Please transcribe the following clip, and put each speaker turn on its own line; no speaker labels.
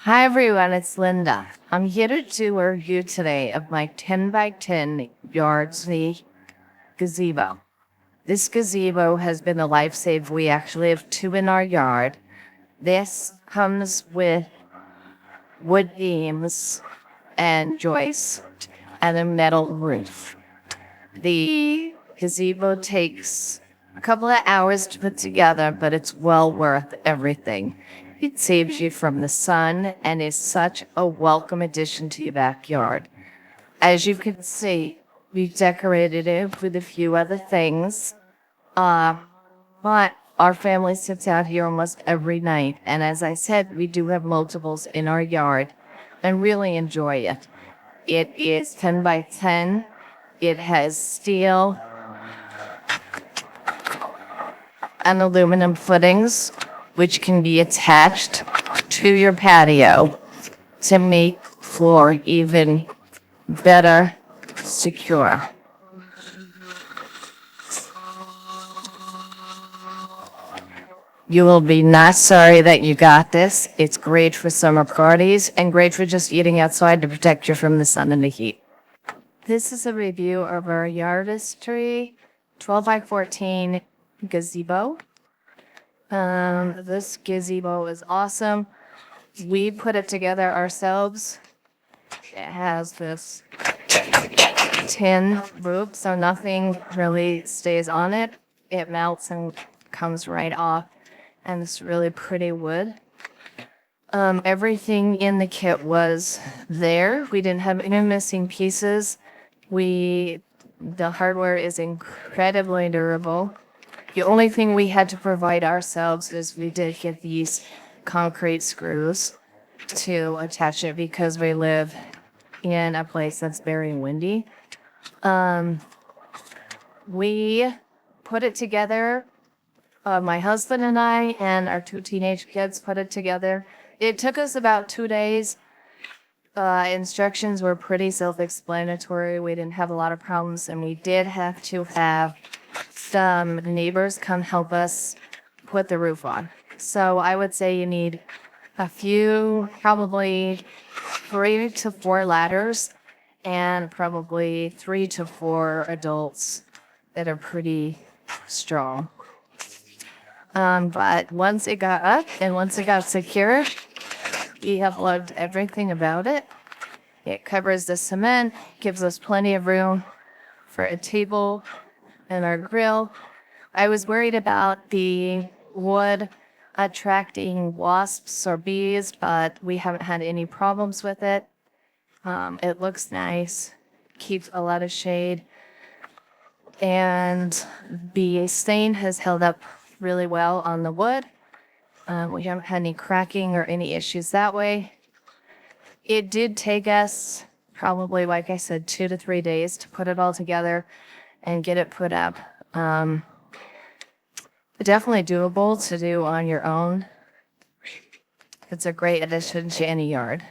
Hi everyone, it's Linda. I'm here to do a review today of my 10 by 10 Yardistry gazebo. This gazebo has been a lifesaver. We actually have two in our yard. This comes with wood beams and joists and a metal roof. The gazebo takes a couple of hours to put together, but it's well worth everything. It saves you from the sun and is such a welcome addition to your backyard. As you can see, we've decorated it with a few other things. But our family sits out here almost every night. And as I said, we do have multiples in our yard and really enjoy it. It is 10 by 10. It has steel and aluminum footings, which can be attached to your patio to make floor even better secure. You will be not sorry that you got this. It's great for summer parties and great for just eating outside to protect you from the sun and the heat. This is a review of our Yardistry 12 by 14 gazebo. This gazebo is awesome. We put it together ourselves. It has this tin roof, so nothing really stays on it. It melts and comes right off, and it's really pretty wood. Everything in the kit was there. We didn't have any missing pieces. The hardware is incredibly durable. The only thing we had to provide ourselves is we did get these concrete screws to attach it because we live in a place that's very windy. We put it together. My husband and I and our two teenage kids put it together. It took us about 2 days. Instructions were pretty self-explanatory. We didn't have a lot of problems, and we did have to have some neighbors come help us put the roof on. So I would say you need a few, probably 3 to 4 ladders and probably 3 to 4 adults that are pretty strong. But once it got up and once it got secure, we have loved everything about it. It covers the cement, gives us plenty of room for a table and our grill. I was worried about the wood attracting wasps or bees, but we haven't had any problems with it. It looks nice, keeps a lot of shade, and the stain has held up really well on the wood. We haven't had any cracking or any issues that way. It did take us probably, like I said, 2 to 3 days to put it all together and get it put up. Definitely doable to do on your own. It's a great addition to any yard.